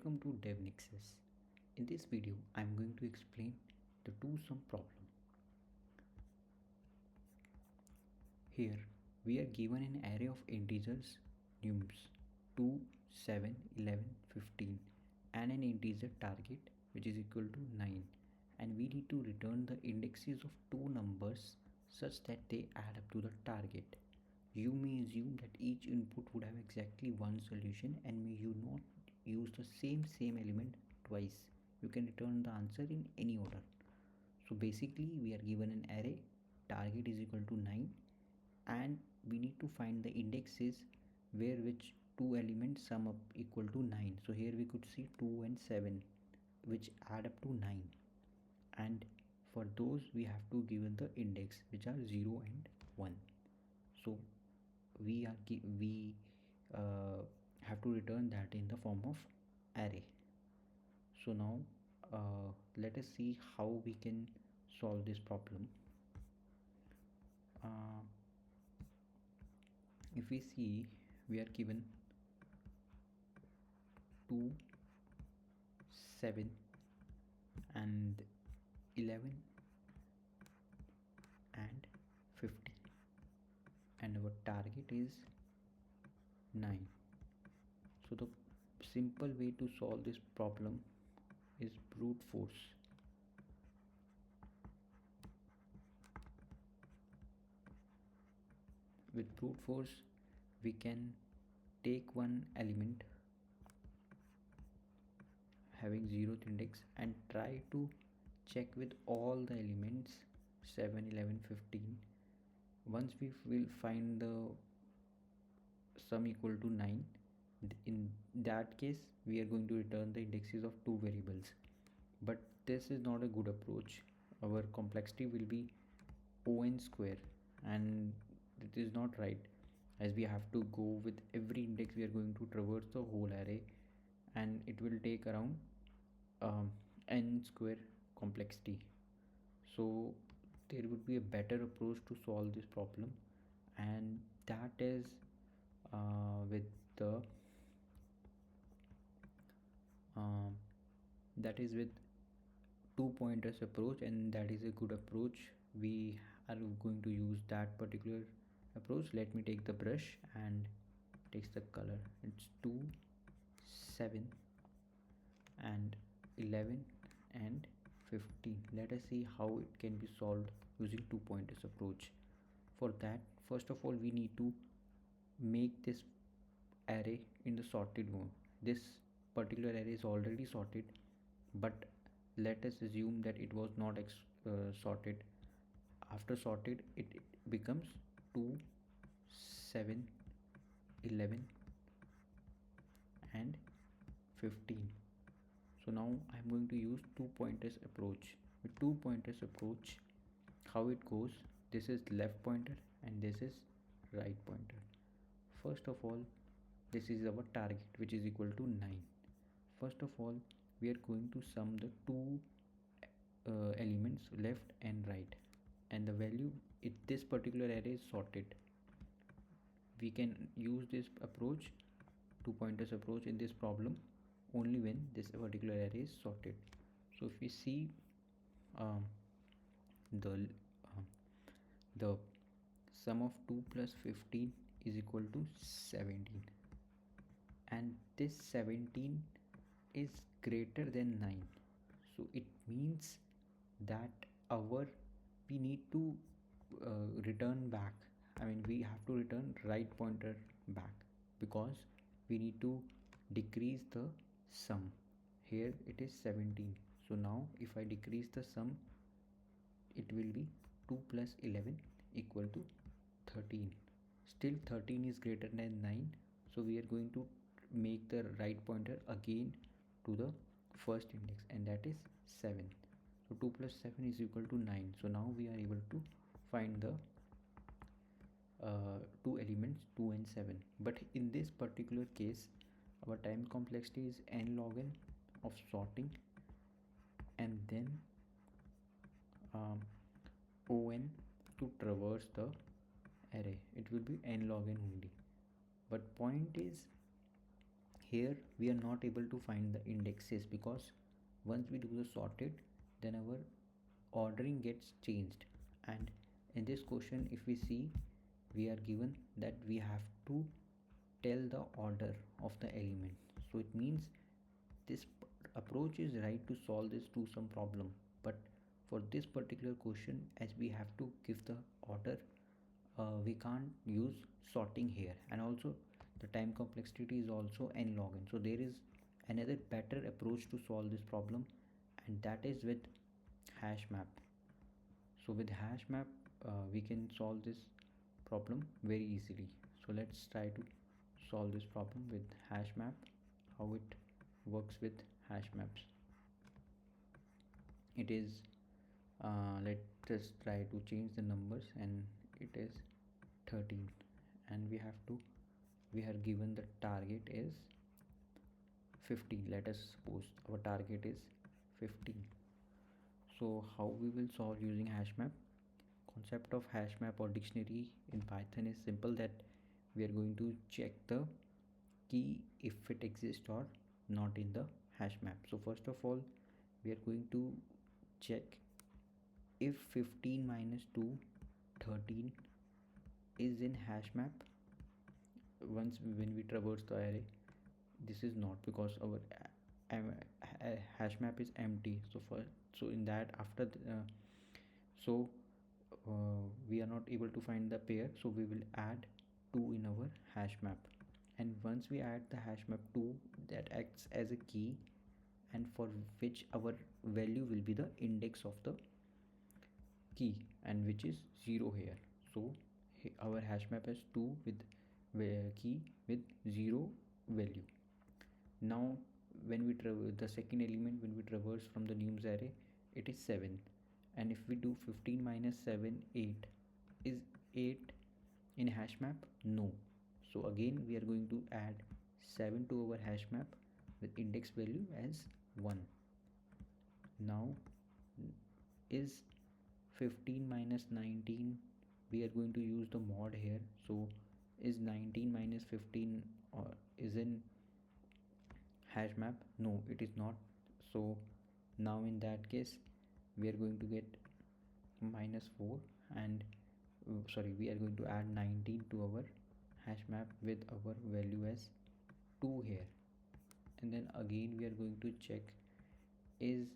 Welcome to DevNexus. In this video, I am going to explain the two-sum problem. Here, we are given an array of integers nums 2, 7, 11, 15 and an integer target which is equal to 9, and we need to return the indexes of two numbers such that they add up to the target. You may assume that each input would have exactly one solution and may you not use the same element twice. You can return the answer in any order. So basically we are given an array, target is equal to 9, and we need to find the indexes where which two elements sum up equal to 9. So here we could see 2 and 7 which add up to 9, and for those we have to given the index which are 0 and 1. So we have to return that in the form of array. So now let us see how we can solve this problem. If we see, we are given 2, 7 and 11 and 50, and our target is 9. So the simple way to solve this problem is brute force. With brute force we can take one element having 0th index and try to check with all the elements 7, 11, 15. Once we will find the sum equal to 9, in that case we are going to return the indexes of two variables. But this is not a good approach. Our complexity will be O(n) square, and it is not right, as we have to go with every index. We are going to traverse the whole array and it will take around n square complexity. So there would be a better approach to solve this problem, and that is with the two pointers approach, and that is a good approach. We are going to use that particular approach. Let me take the brush and takes the color. It's 2, 7 and 11 and 15. Let us see how it can be solved using two pointers approach. For that, first of all, we need to make this array in the sorted mode. This particular array is already sorted, but let us assume that it was not sorted. After sorted, it becomes 2, 7, 11 and 15. So now I am going to use two pointers approach. With two pointers approach, how it goes: this is left pointer and this is right pointer. First of all, this is our target which is equal to 9. First of all, we are going to sum the two elements left and right, and the value, if this particular array is sorted, we can use this approach, two pointers approach, in this problem only when this particular array is sorted. So if we see the sum of 2 plus 15 is equal to 17, and this 17 is greater than 9. So it means that we need to return back. I mean, we have to return right pointer back, because we need to decrease the sum. Here it is 17. So now if I decrease the sum, it will be 2 plus 11 equal to 13. Still 13 is greater than 9, so we are going to make the right pointer again to the first index, and that is 7. So 2 plus 7 is equal to 9. So now we are able to find the two elements 2 and 7. But in this particular case, our time complexity is n log n of sorting, and then O(n) to traverse the array. It will be n log n only. But point is, here we are not able to find the indexes, because once we do the sorted, then our ordering gets changed. And in this question, if we see, we are given that we have to tell the order of the element. So it means this approach is right to solve this to some problem, but for this particular question, as we have to give the order, we can't use sorting here. And also the time complexity is also n log n. So there is another better approach to solve this problem, and that is with hash map. So with hash map, we can solve this problem very easily. So let's try to solve this problem with hash map, how it works with hash maps. It is let us try to change the numbers, and it is 13, and we are given the target is 15. Let us suppose our target is 15. So how we will solve using hash map? Concept of hash map or dictionary in Python is simple, that we are going to check the key if it exists or not in the hash map. So first of all, we are going to check if 15 minus 2 13 is in hash map. When we traverse the array, this is not, because our hash map is empty. So in that, after so we are not able to find the pair, so we will add 2 in our hash map. And once we add the hash map 2, that acts as a key, and for which our value will be the index of the key, and which is 0 here. So our hash map has 2 with key with 0 value. Now when we the second element, when we traverse from the nums array, it is 7. And if we do 15 minus 7 8, is 8 in hash map? No. So again we are going to add 7 to our hash map with index value as 1. Now is 15 minus 19, we are going to use the mod here. So is 19 minus 15 or is in hash map? No, it is not. So now in that case, we are going to get minus 4, and we are going to add 19 to our hash map with our value as 2 here. And then again we are going to check, is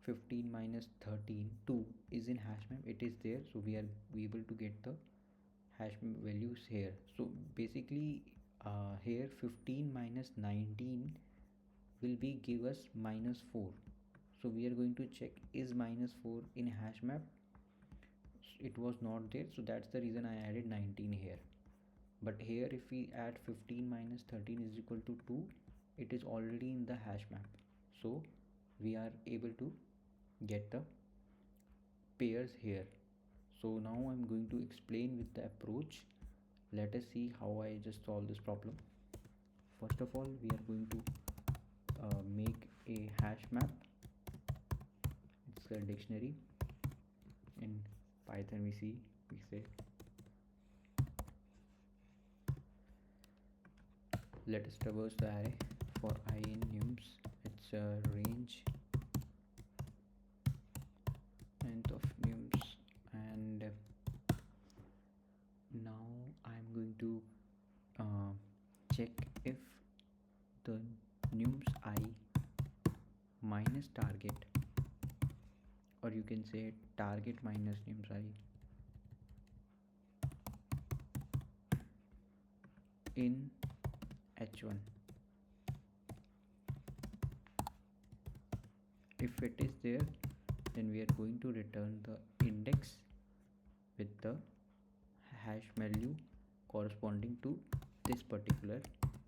15 minus 13 2 is in hash map? It is there, so we are able to get the hash map values here. So basically here 15 minus 19 will be give us minus 4. So we are going to check, is minus 4 in hash map? It was not there, so that's the reason I added 19 here. But here if we add 15 minus 13 is equal to 2, it is already in the hash map, so we are able to get the pairs here. So now I'm going to explain with the approach. Let us see how I just solve this problem. First of all, we are going to make a hash map. It's a dictionary. In Python we say let us traverse the array for I in nums. It's a range length of nums, and now I'm going to check if the nums I minus target, or you can say target minus nums I in h1. If it is there, then we are going to return the index with the hash value corresponding to this particular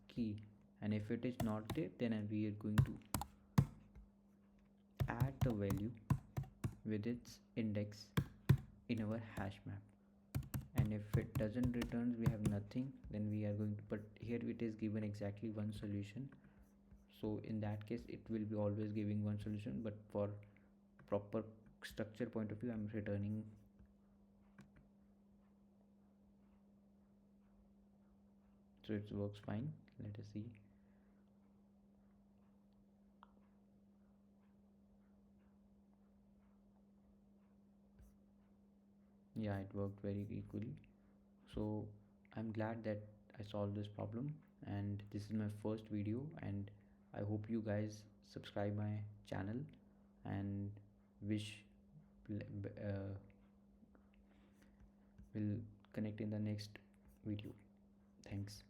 key. And if it is not there, then we are going to add the value with its index in our hash map. And if it doesn't return, we have nothing, then we are going to, but here it is given exactly one solution, so in that case it will be always giving one solution. But for proper structure point of view, I'm returning so it works fine. Let us see. Yeah, it worked very equally. So I'm glad that I solved this problem, and this is my first video, and I hope you guys subscribe my channel and wish will connect in the next video. Thanks.